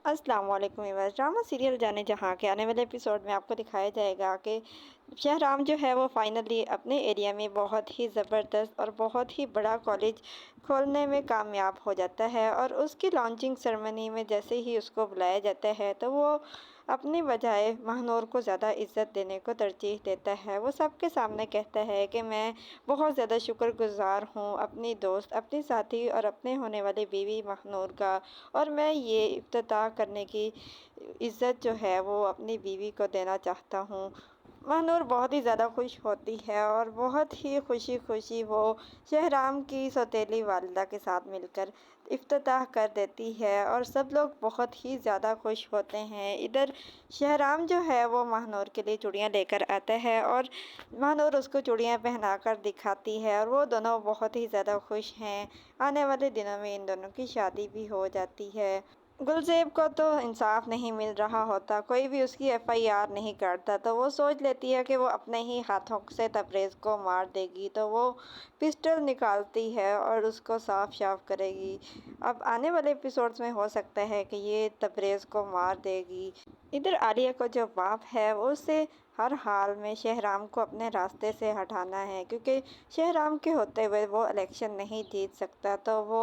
अस्सलाम वालेकुम viewers. Drama serial जाने जहाँ के आने वाले एपिसोड में आपको दिखाया जाएगा कि शहराम जो है वो फाइनली अपने एरिया में बहुत ही ज़बरदस्त और बहुत ही बड़ा कॉलेज खोलने में कामयाब हो जाता है। और उसकी लॉन्चिंग सेरेमनी में जैसे ही उसको बुलाया जाता है तो वो अपनी बजाय महानूर को ज़्यादा इज़्ज़त देने को तरजीह देता है। वो सबके सामने कहता है कि मैं बहुत ज़्यादा शुक्रगुज़ार हूँ अपनी दोस्त, अपनी साथी और अपने होने वाली बीवी महानूर का। और मैं ये इफ्तिताह करने की इज़्ज़त जो है वो अपनी बीवी को देना चाहता हूँ। महानूर बहुत ही ज़्यादा खुश होती है और बहुत ही खुशी खुशी वो शहराम की सौतेली वालिदा के साथ मिलकर इफ्तिताह कर देती है और सब लोग बहुत ही ज़्यादा खुश होते हैं। इधर शहराम जो है वो महानूर के लिए चूड़ियाँ लेकर आता है और महानूर उसको चूड़ियाँ पहना कर दिखाती है और वो दोनों बहुत ही ज़्यादा खुश हैं। आने वाले दिनों में इन दोनों की शादी भी हो जाती है। गुलज़ेब को तो इंसाफ नहीं मिल रहा होता, कोई भी उसकी एफआईआर नहीं करता, तो वो सोच लेती है कि वो अपने ही हाथों से तबरेज़ को मार देगी। तो वो पिस्टल निकालती है और उसको साफ साफ करेगी। अब आने वाले एपिसोड्स में हो सकता है कि ये तबरेज़ को मार देगी। इधर आलिया को जो बाप है वो उसे हर हाल में शहराम को अपने रास्ते से हटाना है, क्योंकि शहराम के होते हुए वो इलेक्शन नहीं जीत सकता। तो वो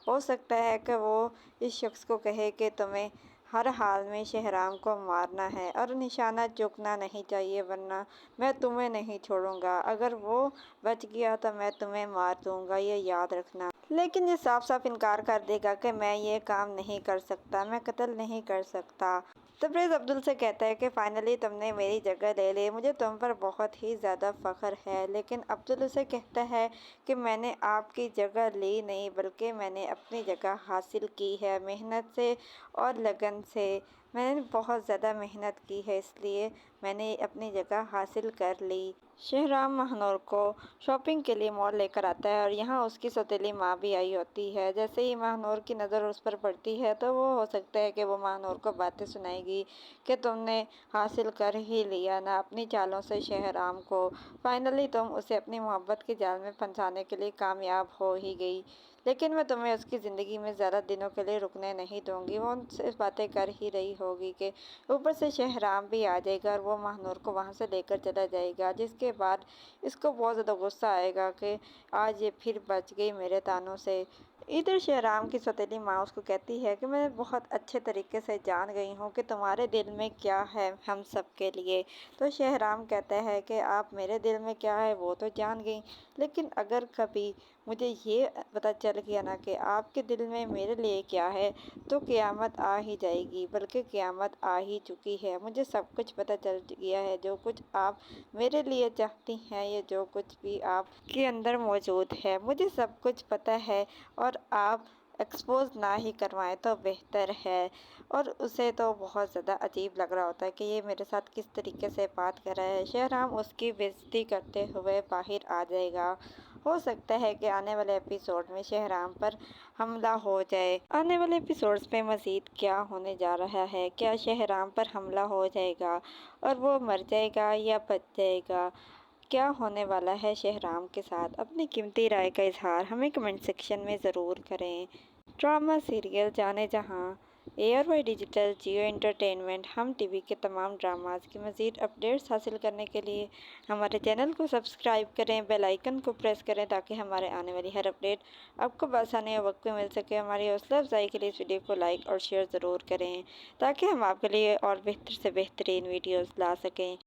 हो सकता है कि वो इस शख्स को कहे कि तुम्हें हर हाल में शहराम को मारना है और निशाना चूकना नहीं चाहिए, वरना मैं तुम्हें नहीं छोड़ूंगा। अगर वो बच गया तो मैं तुम्हें मार दूंगा, ये याद रखना। लेकिन ये साफ साफ इनकार कर देगा कि मैं ये काम नहीं कर सकता, मैं कत्ल नहीं कर सकता। तबरेज़ अब्दुल से कहता है कि फ़ाइनली तुमने मेरी जगह ले ली, मुझे तुम पर बहुत ही ज़्यादा फ़ख्र है। लेकिन अब्दुल उसे कहता है कि मैंने आपकी जगह ली नहीं, बल्कि मैंने अपनी जगह हासिल की है मेहनत से और लगन से। मैंने बहुत ज़्यादा मेहनत की है, इसलिए मैंने अपनी जगह हासिल कर ली। शहराम महानूर को शॉपिंग के लिए मॉल लेकर आता है और यहाँ उसकी सौतेली माँ भी आई होती है। जैसे ही महानूर की नज़र उस पर पड़ती है तो वो हो सकता है कि वो महानूर को बातें सुनाएगी कि तुमने हासिल कर ही लिया ना अपनी चालों से शहराम को। फाइनली तुम उसे अपनी मोहब्बत के जाल में फंसाने के लिए कामयाब हो ही गई, लेकिन मैं तुम्हें उसकी ज़िंदगी में ज़्यादा दिनों के लिए रुकने नहीं दूंगी। वो उनसे बातें कर ही रही होगी कि ऊपर से शहराम भी आ जाएगा और वो महानूर को वहाँ से लेकर चला जाएगा, जिसके बाद इसको बहुत ज़्यादा गुस्सा आएगा कि आज ये फिर बच गई मेरे तानों से। इधर शहराम की सौतेली माँ उसको कहती है कि मैं बहुत अच्छे तरीके से जान गई हूँ कि तुम्हारे दिल में क्या है हम सब के लिए। तो शहराम कहता है कि आप मेरे दिल में क्या है वो तो जान गई, लेकिन अगर कभी मुझे ये पता चल गया ना कि आपके दिल में मेरे लिए क्या है, तो क़यामत आ ही जाएगी, बल्कि क़यामत आ ही चुकी है। मुझे सब कुछ पता चल गया है, जो कुछ आप मेरे लिए चाहती हैं, ये जो कुछ भी आपके अंदर मौजूद है, मुझे सब कुछ पता है। और आप एक्सपोज ना ही करवाएं तो बेहतर है। और उसे तो बहुत ज़्यादा अजीब लग रहा होता है कि ये मेरे साथ किस तरीके से बात कर रहा है। शहराम उसकी बेइज्जती करते हुए बाहर आ जाएगा। हो सकता है कि आने वाले एपिसोड में शहराम पर हमला हो जाए। आने वाले एपिसोड्स में मज़ीद क्या होने जा रहा है, क्या शहराम पर हमला हो जाएगा और वो मर जाएगा या बच जाएगा, क्या होने वाला है शहराम के साथ, अपनी कीमती राय का इजहार हमें कमेंट सेक्शन में ज़रूर करें। ड्रामा सीरियल जाने जहाँ ARY डिजिटल जियो एंटरटेनमेंट हम टीवी के तमाम ड्रामाज की मज़ीद अपडेट्स हासिल करने के लिए हमारे चैनल को सब्सक्राइब करें, बेल आइकन को प्रेस करें, ताकि हमारे आने वाली हर अपडेट आपको बआसानी और वक्त में मिल सके। हमारी हौसला अफजाई के लिए इस वीडियो को लाइक और शेयर ज़रूर करें, ताकि हम आपके लिए और बेहतर से बेहतरीन वीडियोज़ ला सकें।